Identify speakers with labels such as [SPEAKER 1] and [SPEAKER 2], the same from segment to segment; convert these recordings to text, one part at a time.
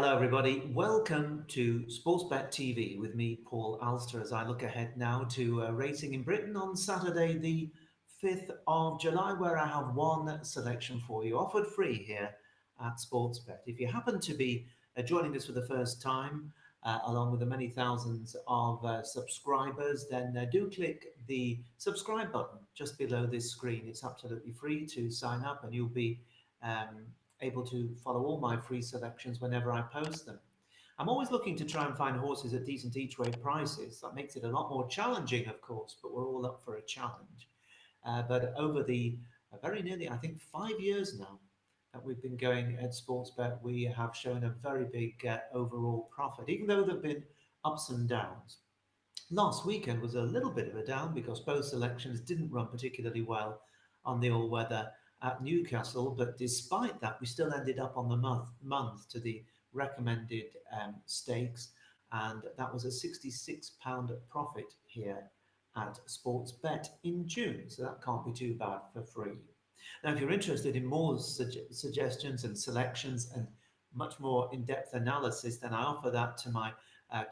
[SPEAKER 1] Hello, everybody. Welcome to Sportsbet TV with me, Paul Alster, as I look ahead now to racing in Britain on Saturday, the 5th of July, where I have one selection for you, offered free here at Sportsbet. If you happen to be joining us for the first time, along with the many thousands of subscribers, then do click the subscribe button just below this screen. It's absolutely free to sign up, and you'll be um, able to follow all my free selections whenever I post them. I'm always looking to try and find horses at decent each way prices. That makes it a lot more challenging, of course, but we're all up for a challenge. But over the very nearly, I think, 5 years now that we've been going at Sportsbet, we have shown a very big overall profit, even though there have been ups and downs. Last weekend was a little bit of a down because both selections didn't run particularly well on the all-weather at Newcastle, but despite that, we still ended up on the month to the recommended stakes, and that was a £66 profit here at Sportsbet in June, so that can't be too bad for free. Now, if you're interested in more suggestions and selections and much more in-depth analysis, then I offer that to my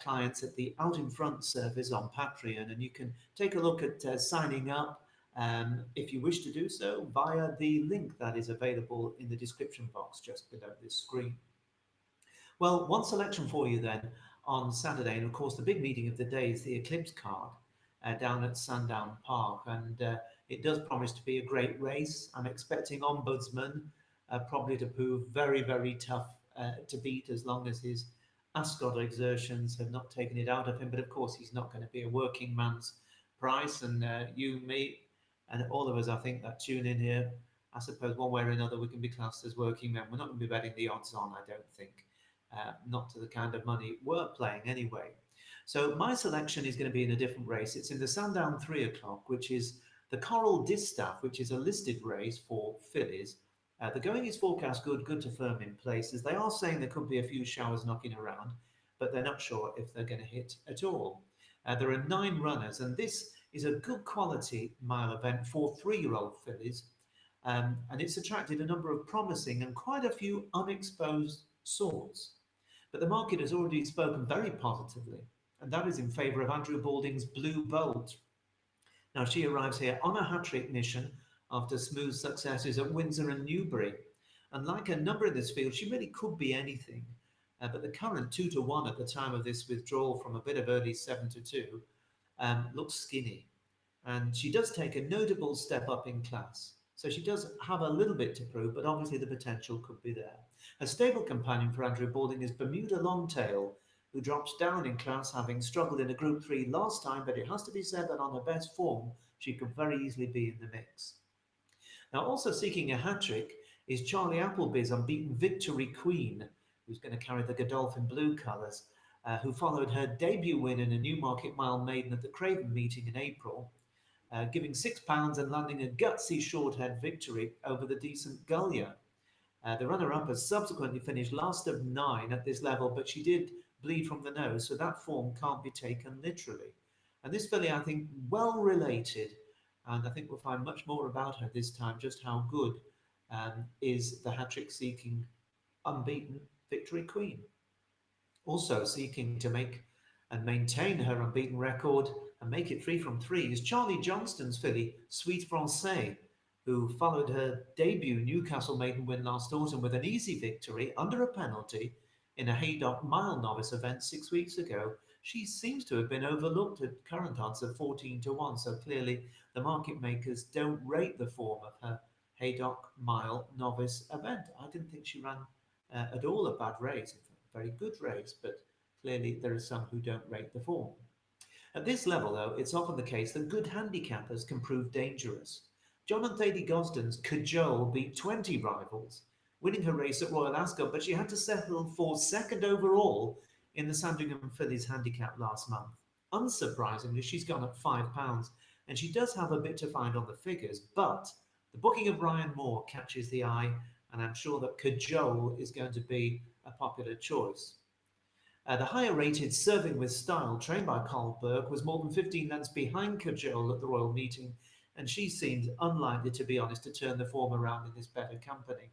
[SPEAKER 1] clients at the Out in Front service on Patreon, and you can take a look at signing up if you wish to do so via the link that is available in the description box just below this screen. Well, one selection for you then on Saturday, and of course the big meeting of the day is the Eclipse card down at Sandown Park, and it does promise to be a great race. I'm expecting Ombudsman probably to prove very, very tough to beat as long as his Ascot exertions have not taken it out of him, but of course he's not going to be a working man's price, and you, me, and all of us, I think, that tune in here, I suppose one way or another we can be classed as working men. We're not going to be betting the odds on, I don't think, not to the kind of money we're playing anyway. So my selection is going to be in a different race. It's in the Sandown 3 o'clock, which is the Coral Distaff, which is a listed race for fillies. The going is forecast good to firm in places. They are saying there could be a few showers knocking around, but they're not sure if they're going to hit at all. There are 9 runners, and this is a good quality mile event for 3-year-old fillies, and it's attracted a number of promising and quite a few unexposed sorts. But the market has already spoken very positively, and that is in favour of Andrew Balding's Blue Bolt. Now, she arrives here on a hat-trick mission after smooth successes at Windsor and Newbury, and like a number in this field, she really could be anything. But the current 2-1 at the time of this withdrawal from a bit of early 7-2 looks skinny. And she does take a notable step up in class. So she does have a little bit to prove, but obviously the potential could be there. A stable companion for Andrew Balding is Bermuda Longtail, who drops down in class, having struggled in a Group 3 last time, but it has to be said that on her best form, she could very easily be in the mix. Now, also seeking a hat-trick is Charlie Appleby's unbeaten Victory Queen, who's going to carry the Godolphin blue colours, who followed her debut win in a Newmarket Mile maiden at the Craven meeting in April, giving £6 and landing a gutsy short-head victory over the decent Gullier. The runner-up has subsequently finished last of 9 at this level, but she did bleed from the nose, so that form can't be taken literally. And this filly, I think, well related, and I think we'll find much more about her this time, just how good is the hat-trick seeking unbeaten Victory Queen. Also seeking to make and maintain her unbeaten record and make it 3 from 3 is Charlie Johnston's filly, Sweet Francais, who followed her debut Newcastle maiden win last autumn with an easy victory under a penalty in a Haydock Mile novice event 6 weeks ago. She seems to have been overlooked at current odds of 14-1, so clearly the market makers don't rate the form of her Haydock Mile novice event. I didn't think she ran at all a bad race, a very good race, but clearly there are some who don't rate the form. At this level, though, it's often the case that good handicappers can prove dangerous. John and Thady Gosden's Cajole beat 20 rivals, winning her race at Royal Ascot, but she had to settle for second overall in the Sandringham Fillies handicap last month. Unsurprisingly, she's gone up £5, and she does have a bit to find on the figures, but the booking of Ryan Moore catches the eye, and I'm sure that Cajole is going to be a popular choice. The higher-rated Serving with Style, trained by Carl Burke, was more than 15 lengths behind Cajole at the Royal Meeting, and she seemed unlikely, to be honest, to turn the form around in this better company.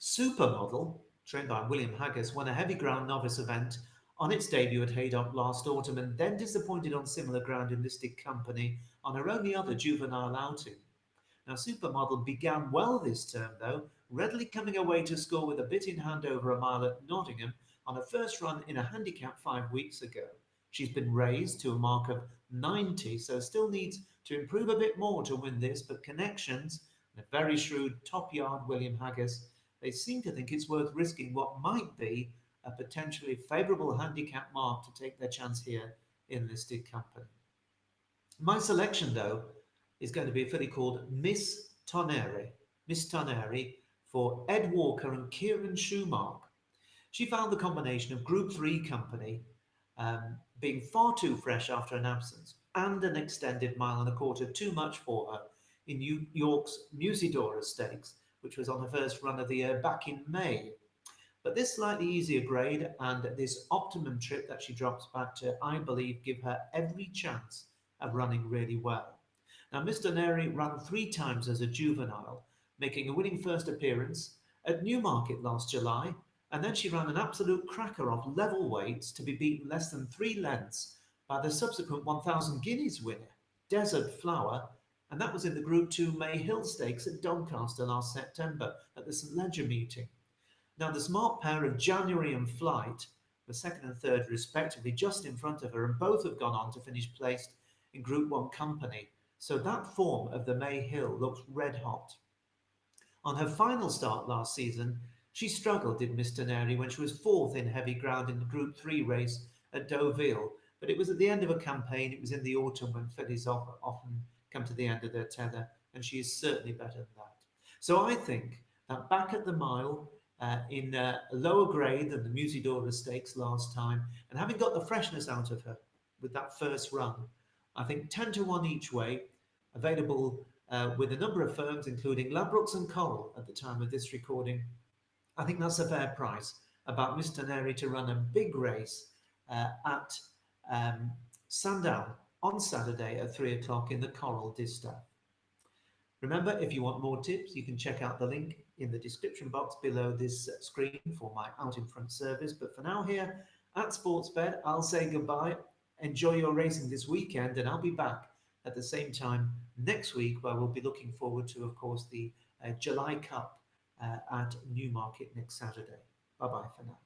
[SPEAKER 1] Supermodel, trained by William Haggis, won a heavy ground novice event on its debut at Haydock last autumn and then disappointed on similar ground in listed company on her only other juvenile outing. Now, Supermodel began well this term, though, readily coming away to score with a bit in hand over a mile at Nottingham on her first run in a handicap 5 weeks ago. She's been raised to a mark of 90, so still needs to improve a bit more to win this, but connections and a very shrewd top yard William Haggis, they seem to think it's worth risking what might be a potentially favourable handicap mark to take their chance here in listed company. My selection, though, is going to be a filly called Miss Tonnerre. Miss Tonnerre for Ed Walker and Kieran Schumark. She found the combination of Group 3 company being far too fresh after an absence and an extended 1.25 miles too much for her in York's Musidora Stakes, which was on her first run of the year back in May. But this slightly easier grade and this optimum trip that she drops back to, I believe, give her every chance of running really well. Now, Mr. Neri ran 3 times as a juvenile, making a winning first appearance at Newmarket last July, and then she ran an absolute cracker off level weights to be beaten less than 3 lengths by the subsequent 1,000 guineas winner, Desert Flower, and that was in the Group 2 May Hill Stakes at Doncaster last September at the St Leger meeting. Now, the smart pair of January and Flight were second and third respectively just in front of her, and both have gone on to finish placed in Group 1 company. So that form of the May Hill looks red hot. On her final start last season, she struggled, did Miss Tonnerre, when she was 4th in heavy ground in the Group 3 race at Deauville. But it was at the end of a campaign, it was in the autumn when fillies often come to the end of their tether, and she is certainly better than that. So I think that back at the mile, in a lower grade than the Musidora Stakes last time, and having got the freshness out of her with that first run, I think 10 to 1 each way, available with a number of firms, including Ladbrokes and Coral at the time of this recording. I think that's a fair price about Miss Tonnerre to run a big race at Sandown on Saturday at 3 o'clock in the Coral Distaff. Remember, if you want more tips, you can check out the link in the description box below this screen for my out in front service. But for now, here at Sportsbet, I'll say goodbye. Enjoy your racing this weekend, and I'll be back at the same time next week, where we'll be looking forward to, of course, the July Cup at Newmarket next Saturday. Bye-bye for now.